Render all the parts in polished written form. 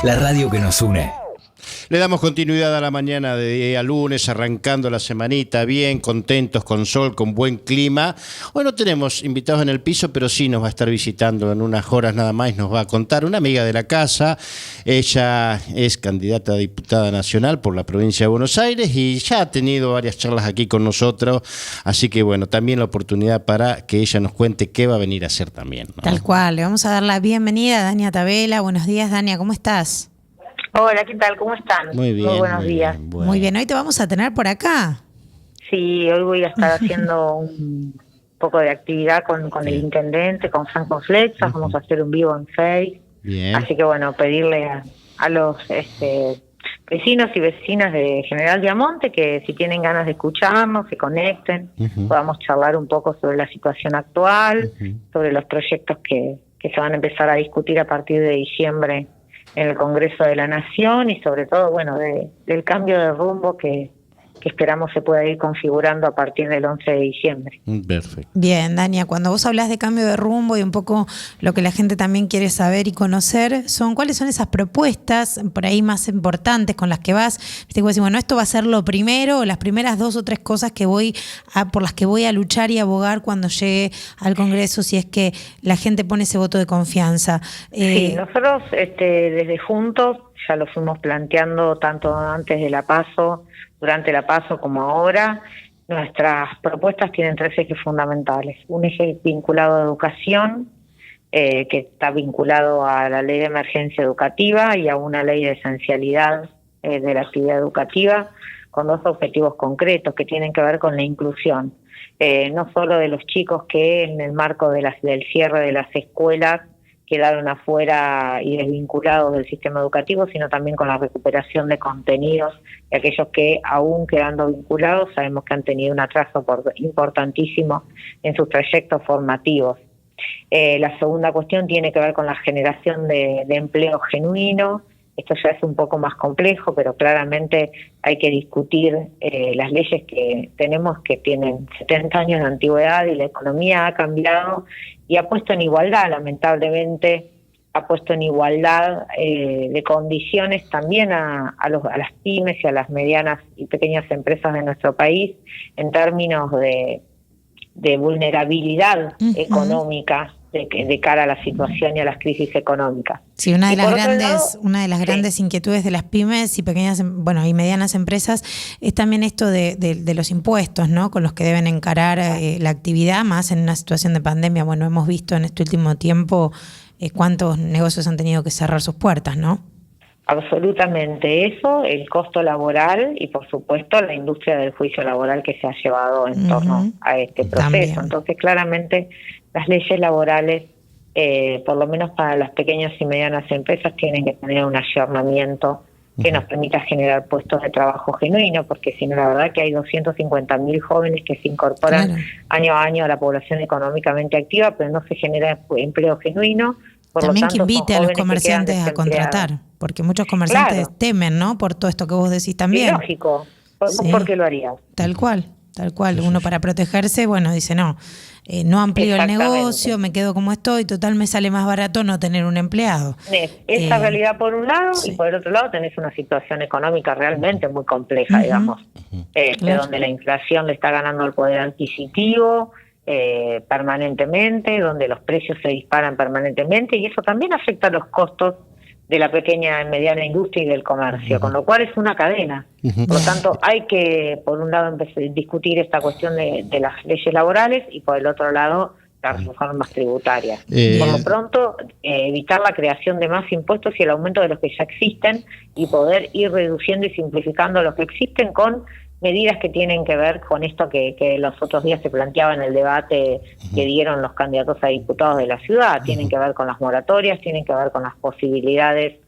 la radio que nos une. Le damos continuidad a la mañana de día lunes, arrancando la semanita bien, contentos, con sol, con buen clima. Hoy no tenemos invitados en el piso, pero sí nos va a estar visitando en unas horas nada más y nos va a contar una amiga de la casa. Ella es candidata a diputada nacional por la provincia de Buenos Aires y ya ha tenido varias charlas aquí con nosotros. Así que bueno, también la oportunidad para que ella nos cuente qué va a venir a hacer también, ¿no? Tal cual, le vamos a dar la bienvenida a Dania Tabela. Buenos días, Dania, ¿cómo estás? Hola, ¿qué tal? ¿Cómo están? Muy bien. Muy buenos días. Bien, bueno. Muy bien, hoy te vamos a tener por acá. Sí, hoy voy a estar haciendo un poco de actividad con el intendente, con Franco Flexas. Vamos a hacer un vivo en Face. Bien. Así que bueno, pedirle a los vecinos y vecinas de General Viamonte que si tienen ganas de escucharnos, se conecten, podamos charlar un poco sobre la situación actual, sobre los proyectos que se van a empezar a discutir a partir de diciembre en el Congreso de la Nación y sobre todo, bueno, del cambio de rumbo que esperamos se pueda ir configurando a partir del 11 de diciembre. Perfecto. Bien, Dania, cuando vos hablas de cambio de rumbo y un poco lo que la gente también quiere saber y conocer, ¿cuáles son esas propuestas por ahí más importantes con las que vas? Viste que vos decís, bueno, esto va a ser lo primero, o las primeras 2 o 3 cosas por las que voy a luchar y abogar cuando llegue al Congreso, si es que la gente pone ese voto de confianza. Sí, nosotros desde Juntos ya lo fuimos planteando tanto antes de la PASO, durante la PASO como ahora. Nuestras propuestas tienen 3 ejes fundamentales. Un eje vinculado a educación, que está vinculado a la ley de emergencia educativa y a una ley de esencialidad de la actividad educativa, con 2 objetivos concretos que tienen que ver con la inclusión. No solo de los chicos que en el marco del cierre de las escuelas quedaron afuera y desvinculados del sistema educativo, sino también con la recuperación de contenidos de aquellos que, aún quedando vinculados, sabemos que han tenido un atraso importantísimo en sus trayectos formativos. La segunda cuestión tiene que ver con la generación de empleo genuino. Esto ya es un poco más complejo, pero claramente hay que discutir las leyes que tenemos, que tienen 70 años de antigüedad, y la economía ha cambiado y ha puesto en igualdad, lamentablemente, ha puesto en igualdad de condiciones también a las pymes y a las medianas y pequeñas empresas de nuestro país en términos de vulnerabilidad económica de cara a la situación y a las crisis económicas. Sí, una de las grandes inquietudes de las pymes y pequeñas y medianas empresas es también esto de los impuestos, ¿no? Con los que deben encarar la actividad, más en una situación de pandemia. Bueno, hemos visto en este último tiempo cuántos negocios han tenido que cerrar sus puertas, ¿no? Absolutamente eso, el costo laboral y por supuesto la industria del juicio laboral que se ha llevado en torno a este proceso. También. Entonces claramente las leyes laborales, por lo menos para las pequeñas y medianas empresas, tienen que tener un ayornamiento que nos permita generar puestos de trabajo genuino, porque si no, la verdad que hay 250.000 jóvenes que se incorporan año a año a la población económicamente activa, pero no se genera empleo genuino. Por También lo tanto, que invite a los comerciantes a contratar, porque muchos comerciantes temen, ¿no? Por todo esto que vos decís también. Es lógico, ¿por qué lo harías? Tal cual. Uno para protegerse, dice no amplío el negocio, me quedo como estoy, total me sale más barato no tener un empleado. Esa realidad por un lado, y por el otro lado tenés una situación económica realmente muy compleja, digamos, donde la inflación le está ganando el poder adquisitivo permanentemente, donde los precios se disparan permanentemente, y eso también afecta a los costos de la pequeña y mediana industria y del comercio, con lo cual es una cadena. Por lo tanto, hay que, por un lado, discutir esta cuestión de las leyes laborales y, por el otro lado, las reformas tributarias. Por lo pronto, evitar la creación de más impuestos y el aumento de los que ya existen y poder ir reduciendo y simplificando los que existen con medidas que tienen que ver con esto que los otros días se planteaba en el debate que dieron los candidatos a diputados de la ciudad. Tienen que ver con las moratorias, tienen que ver con las posibilidades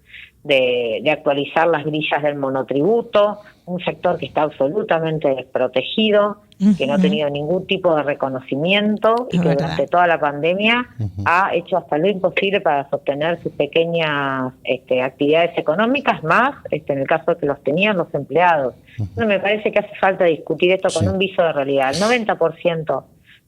de actualizar las grillas del monotributo, un sector que está absolutamente desprotegido, que no ha tenido ningún tipo de reconocimiento y que durante toda la pandemia ha hecho hasta lo imposible para sostener sus pequeñas actividades económicas, más en el caso de que los tenían los empleados. Entonces me parece que hace falta discutir esto con un viso de realidad. El 90%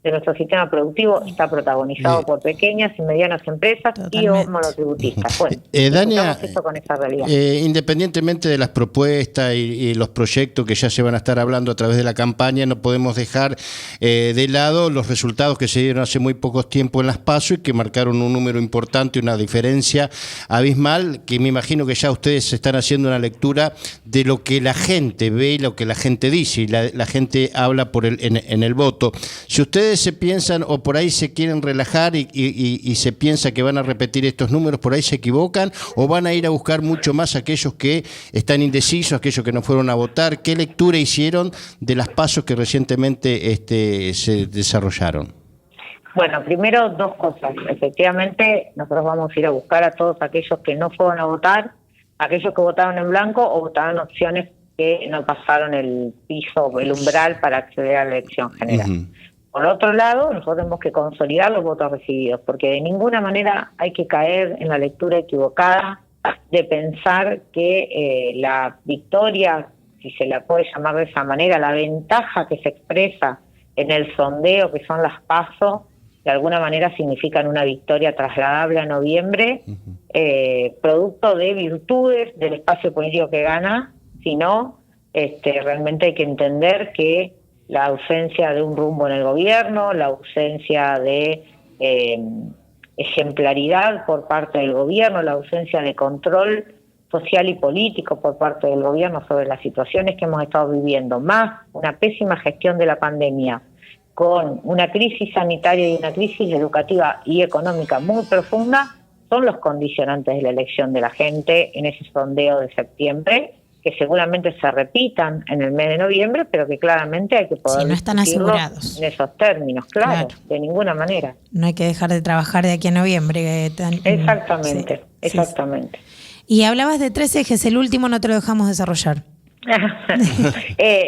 de nuestro sistema productivo está protagonizado por pequeñas y medianas empresas y o monotributistas. Bueno, Dania, esto con esa realidad. Independientemente de las propuestas y los proyectos que ya se van a estar hablando a través de la campaña, no podemos dejar de lado los resultados que se dieron hace muy pocos tiempos en las PASO y que marcaron un número importante, una diferencia abismal, que me imagino que ya ustedes están haciendo una lectura de lo que la gente ve y lo que la gente dice, y la gente habla en el voto. Si ustedes se piensan o por ahí se quieren relajar y se piensa que van a repetir estos números, por ahí se equivocan, o van a ir a buscar mucho más a aquellos que están indecisos, aquellos que no fueron a votar. ¿Qué lectura hicieron de las PASO que recientemente se desarrollaron? Bueno, primero dos cosas. Efectivamente, nosotros vamos a ir a buscar a todos aquellos que no fueron a votar, aquellos que votaron en blanco o votaron opciones que no pasaron el piso, el umbral para acceder a la elección general. Uh-huh. Por otro lado, nosotros tenemos que consolidar los votos recibidos, porque de ninguna manera hay que caer en la lectura equivocada de pensar que la victoria, si se la puede llamar de esa manera, la ventaja que se expresa en el sondeo, que son las PASO, de alguna manera significan una victoria trasladable a noviembre, producto de virtudes del espacio político que gana, sino realmente hay que entender que la ausencia de un rumbo en el gobierno, la ausencia de ejemplaridad por parte del gobierno, la ausencia de control social y político por parte del gobierno sobre las situaciones que hemos estado viviendo, más una pésima gestión de la pandemia, con una crisis sanitaria y una crisis educativa y económica muy profunda, son los condicionantes de la elección de la gente en ese sondeo de septiembre, que seguramente se repitan en el mes de noviembre, pero que claramente hay que poder no están asegurados en esos términos, claro, de ninguna manera. No hay que dejar de trabajar de aquí a noviembre. Exactamente, exactamente. Y hablabas de 3 ejes, el último no te lo dejamos desarrollar.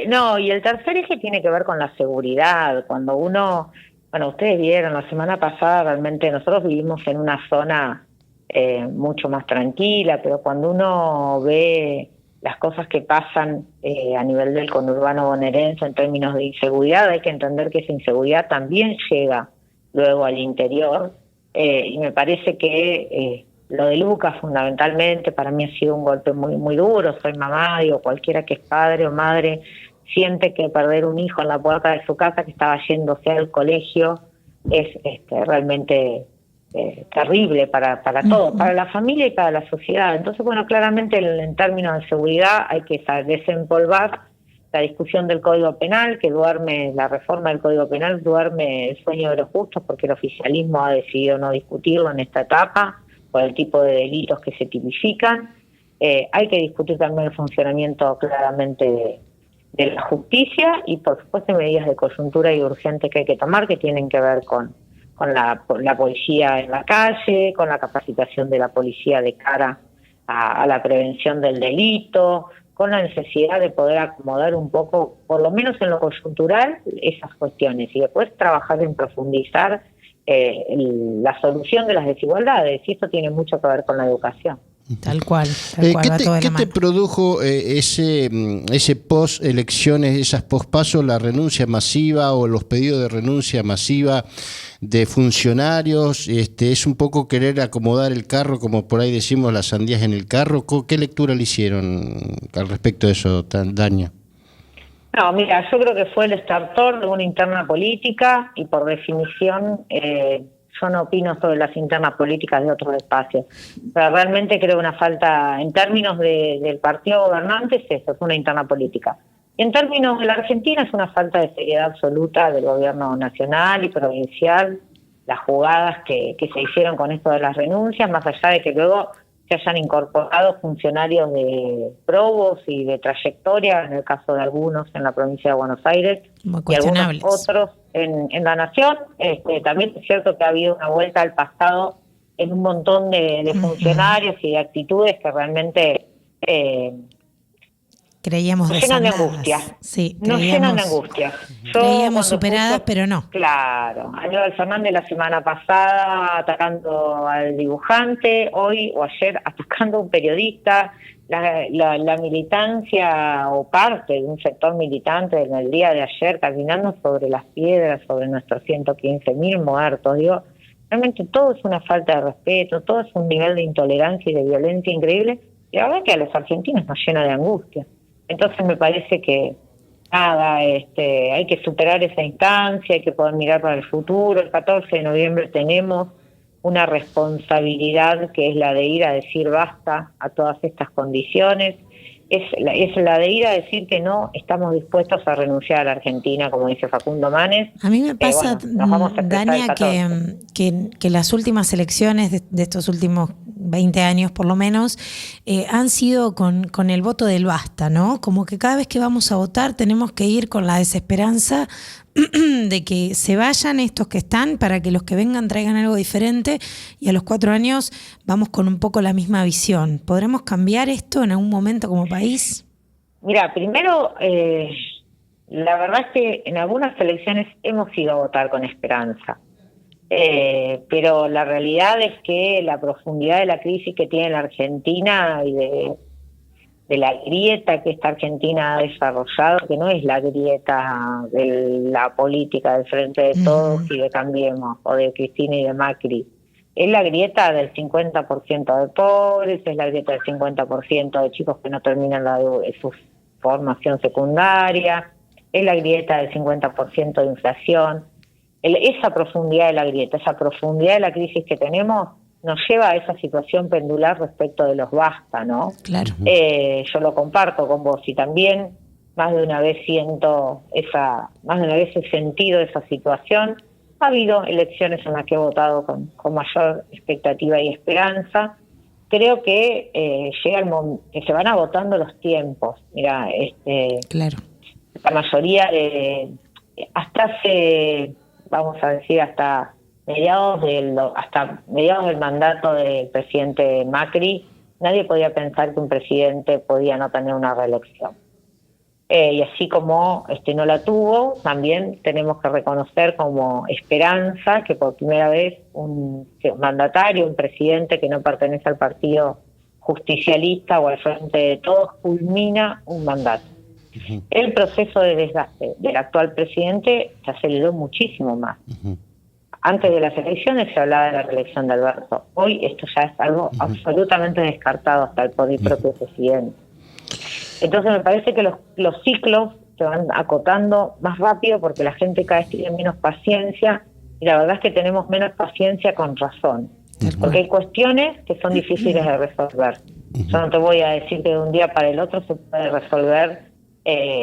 No, y el tercer eje tiene que ver con la seguridad. Cuando uno, bueno, ustedes vieron la semana pasada, realmente nosotros vivimos en una zona mucho más tranquila, pero cuando uno ve las cosas que pasan a nivel del conurbano bonaerense en términos de inseguridad, hay que entender que esa inseguridad también llega luego al interior, y me parece que lo de Lucas fundamentalmente para mí ha sido un golpe muy muy duro. Soy mamá, digo, cualquiera que es padre o madre siente que perder un hijo en la puerta de su casa que estaba yéndose al colegio es realmente terrible para todos, para la familia y para la sociedad. Entonces, bueno, claramente en términos de seguridad hay que desempolvar la discusión del Código Penal, que duerme, la reforma del Código Penal duerme el sueño de los justos porque el oficialismo ha decidido no discutirlo en esta etapa por el tipo de delitos que se tipifican. Hay que discutir también el funcionamiento claramente de la justicia y, por supuesto, medidas de coyuntura y urgentes que hay que tomar, que tienen que ver con la policía en la calle, con la capacitación de la policía de cara a la prevención del delito, con la necesidad de poder acomodar un poco, por lo menos en lo coyuntural, esas cuestiones, y después trabajar en profundizar la solución de las desigualdades, y esto tiene mucho que ver con la educación. Tal cual, ¿Qué te produjo ese post-elecciones, esas post-paso, la renuncia masiva o los pedidos de renuncia masiva de funcionarios? Es un poco querer acomodar el carro, como por ahí decimos, las sandías en el carro. ¿Qué lectura le hicieron al respecto de eso, Dania? No, mira, yo creo que fue el startor de una interna política y por definición yo no opino sobre las internas políticas de otros espacios. Pero realmente creo una falta, en términos del partido gobernante, es una interna política. Y en términos de la Argentina es una falta de seriedad absoluta del gobierno nacional y provincial, las jugadas que se hicieron con esto de las renuncias, más allá de que luego se hayan incorporado funcionarios de probos y de trayectoria, en el caso de algunos en la provincia de Buenos Aires y algunos otros en la nación. También es cierto que ha habido una vuelta al pasado en un montón de funcionarios y de actitudes que realmente que creíamos nos llenan de desandadas. angustia. Sí, Nos llenan de angustia. Creíamos superadas, pero no. Claro, Aníbal Fernández la semana pasada atacando al dibujante, hoy o ayer atacando a un periodista. La militancia o parte de un sector militante en el día de ayer caminando sobre las piedras, sobre nuestros 115.000 muertos. Digo, realmente todo es una falta de respeto, todo es un nivel de intolerancia y de violencia increíble, y la verdad que a los argentinos nos llena de angustia. Entonces me parece que nada, hay que superar esa instancia, hay que poder mirar para el futuro. El 14 de noviembre tenemos una responsabilidad que es la de ir a decir basta a todas estas condiciones, es la de ir a decir que no estamos dispuestos a renunciar a la Argentina, como dice Facundo Manes. A mí me pasa, nos vamos a Dania, que las últimas elecciones de estos últimos 20 años por lo menos, han sido con el voto del basta, ¿no? Como que cada vez que vamos a votar tenemos que ir con la desesperanza de que se vayan estos que están para que los que vengan traigan algo diferente, y a los 4 años vamos con un poco la misma visión. ¿Podremos cambiar esto en algún momento como país? Mira, primero, la verdad es que en algunas elecciones hemos ido a votar con esperanza. Pero la realidad es que la profundidad de la crisis que tiene la Argentina y de la grieta que esta Argentina ha desarrollado, que no es la grieta de la política del Frente de Todos y de Cambiemos, o de Cristina y de Macri, es la grieta del 50% de pobres, es la grieta del 50% de chicos que no terminan su formación secundaria, es la grieta del 50% de inflación. Esa profundidad de la grieta, esa profundidad de la crisis que tenemos, nos lleva a esa situación pendular respecto de los basta, ¿no? Claro. Yo lo comparto con vos, y también más de una vez he sentido esa situación. Ha habido elecciones en las que he votado con mayor expectativa y esperanza. Creo que llega el momento que se van agotando los tiempos. Mira, claro. La mayoría hasta hace, vamos a decir, hasta mediados del mandato del presidente Macri, nadie podía pensar que un presidente podía no tener una reelección. Y así como no la tuvo, también tenemos que reconocer como esperanza que por primera vez un mandatario, un presidente que no pertenece al partido justicialista o al Frente de Todos, culmina un mandato. El proceso de desgaste del actual presidente se aceleró muchísimo más. Antes de las elecciones se hablaba de la reelección de Alberto. Hoy esto ya es algo absolutamente descartado hasta el propio presidente. Entonces me parece que los ciclos se van acotando más rápido porque la gente cada vez tiene menos paciencia, y la verdad es que tenemos menos paciencia con razón. Porque hay cuestiones que son difíciles de resolver. Yo no te voy a decir que de un día para el otro se puede resolver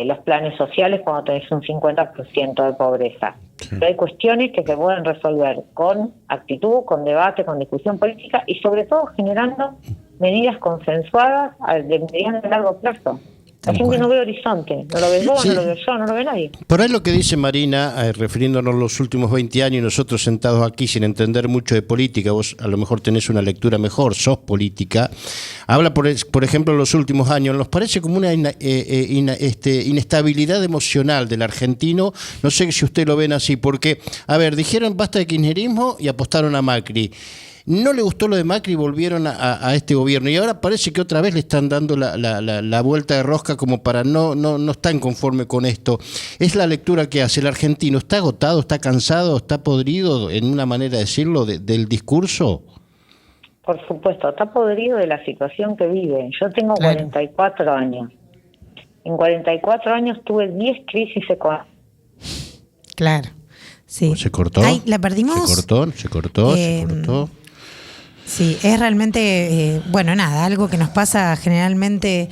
los planes sociales cuando tenés un 50% de pobreza. Pero hay cuestiones que se pueden resolver con actitud, con debate, con discusión política, y sobre todo generando medidas consensuadas de mediano y largo plazo. La gente no ve horizonte, no lo ves vos, no lo veo yo, no lo ve nadie. Por ahí lo que dice Marina, refiriéndonos a los últimos 20 años, y nosotros sentados aquí sin entender mucho de política, vos a lo mejor tenés una lectura mejor, sos política, habla por ejemplo los últimos años, nos parece como una inestabilidad emocional del argentino. No sé si ustedes lo ven así, porque, a ver, dijeron basta de kirchnerismo y apostaron a Macri. No le gustó lo de Macri y volvieron a este gobierno, y ahora parece que otra vez le están dando la vuelta de rosca como para no están conforme con esto. Es la lectura que hace el argentino. ¿Está agotado, está cansado, está podrido, en una manera de decirlo, del discurso? Por supuesto, está podrido de la situación que vive. Yo tengo 44 años. En 44 años tuve 10 crisis económicas. Claro, sí. ¿Se cortó? Ay, ¿la perdimos? Se cortó. Sí, es realmente, algo que nos pasa generalmente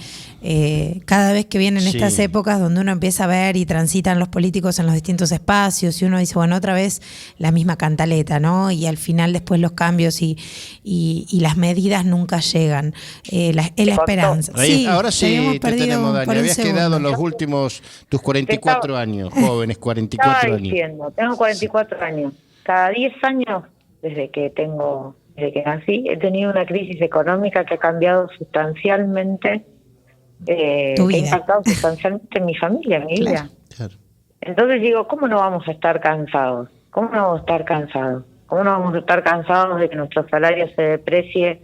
cada vez que vienen estas épocas donde uno empieza a ver y transitan los políticos en los distintos espacios, y uno dice, bueno, otra vez la misma cantaleta, ¿no? Y al final después los cambios y las medidas nunca llegan. Es la esperanza. Sí, ahora sí te tenemos, Dani. Habías quedado en los últimos, tus 44 años, jóvenes, 44 años. Tengo 44 años. Cada 10 años, desde que nací, he tenido una crisis económica que ha cambiado sustancialmente Tu que ha vida. impactado sustancialmente en mi familia, en mi Claro. vida. Claro. Entonces digo, ¿cómo no vamos a estar cansados? ¿Cómo no vamos a estar cansados? ¿Cómo no vamos a estar cansados de que nuestro salario se deprecie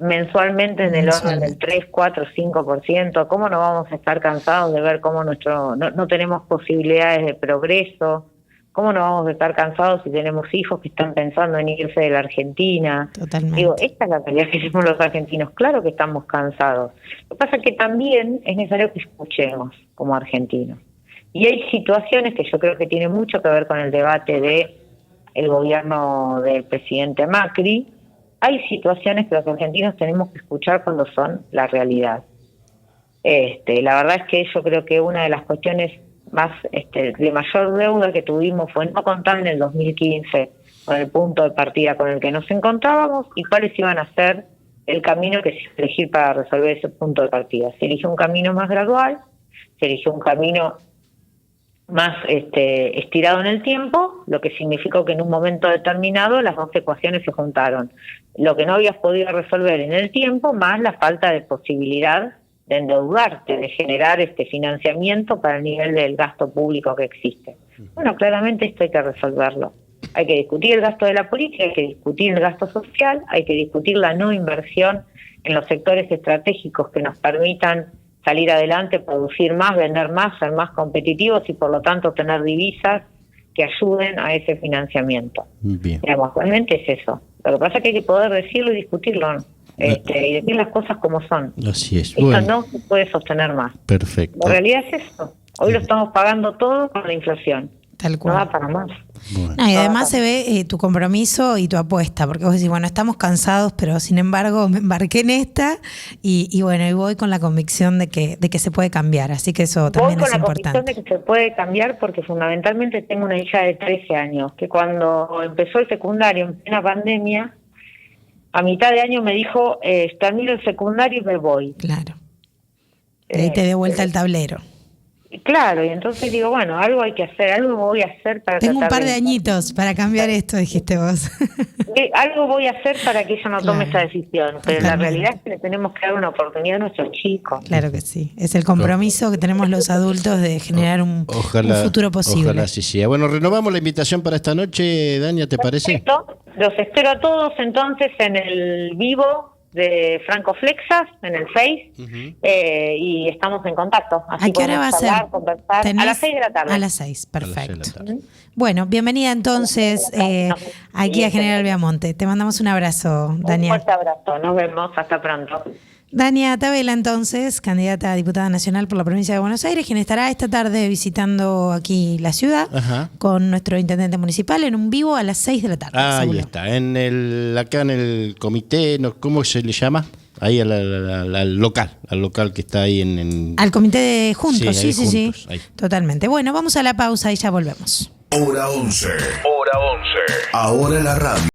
mensualmente en el orden del 3, 4, 5%? ¿Cómo no vamos a estar cansados de ver cómo no tenemos posibilidades de progreso? ¿Cómo no vamos a estar cansados si tenemos hijos que están pensando en irse de la Argentina? Totalmente. Digo, esta es la realidad que tenemos los argentinos. Claro que estamos cansados. Lo que pasa es que también es necesario que escuchemos como argentinos. Y hay situaciones que yo creo que tienen mucho que ver con el debate de el gobierno del presidente Macri. Hay situaciones que los argentinos tenemos que escuchar cuando son la realidad. La verdad es que yo creo que una de las cuestiones más de mayor deuda que tuvimos fue no contar en el 2015 con el punto de partida con el que nos encontrábamos y cuáles iban a ser el camino que se iba a elegir para resolver ese punto de partida. Se eligió un camino más gradual, se eligió un camino más estirado en el tiempo, lo que significó que en un momento determinado las dos ecuaciones se juntaron. Lo que no habías podido resolver en el tiempo, más la falta de posibilidad de endeudarte, de generar financiamiento para el nivel del gasto público que existe. Bueno, claramente esto hay que resolverlo. Hay que discutir el gasto de la política, hay que discutir el gasto social, hay que discutir la no inversión en los sectores estratégicos que nos permitan salir adelante, producir más, vender más, ser más competitivos y por lo tanto tener divisas que ayuden a ese financiamiento. Bien. Digamos, realmente es eso. Lo que pasa es que hay que poder decirlo y discutirlo, ¿no? Y decir las cosas como son. Así es. Esto Bueno, no se puede sostener más. perfecto. La realidad es eso. Hoy lo estamos pagando todo con la inflación. Tal No cual. da para más. Bueno. No, y además se ve tu compromiso y tu apuesta, porque vos decís, bueno, estamos cansados, pero sin embargo me embarqué en esta y bueno, y voy con la convicción de que se puede cambiar, así que eso Voy también con es la convicción importante. de que se puede cambiar porque fundamentalmente tengo una hija de 13 años que cuando empezó el secundario en plena pandemia, a mitad de año me dijo, termino el secundario y me voy. Claro. Y ahí te dé vuelta el tablero. Claro, y entonces digo, bueno, algo hay que hacer, algo voy a hacer para Tengo un tratar par de añitos para cambiar esto, dijiste vos. algo voy a hacer para que ella no tome Claro. esa decisión, pero la Totalmente. realidad es que le tenemos que dar una oportunidad a nuestros chicos. Claro que sí. Es el compromiso que tenemos los adultos de generar un futuro posible. Ojalá así sea. Bueno, renovamos la invitación para esta noche, Dania, ¿te parece? Perfecto. Los espero a todos entonces en el vivo de Franco Flexas, en el Face, y estamos en contacto. Así ¿A qué hora va a podemos ser? hablar, conversar. ¿Tenés? A las 6 de la tarde. A las 6, A las 6 de perfecto. la tarde. Bueno, bienvenida entonces aquí a General Viamonte. Te mandamos un abrazo, Un Dania. fuerte abrazo. Nos vemos. Hasta pronto. Dania Tabela, entonces, candidata a diputada nacional por la provincia de Buenos Aires, quien estará esta tarde visitando aquí la ciudad Ajá. con nuestro intendente municipal en un vivo a las 6 de la tarde. Ahí seguro. está, acá en el comité, ¿cómo se le llama? Ahí al local que está ahí en Al comité de juntos, Sí, sí, ahí sí, juntos, sí. ahí. Totalmente. Bueno, vamos a la pausa y ya volvemos. Hora 11. Hora 11. Ahora la radio.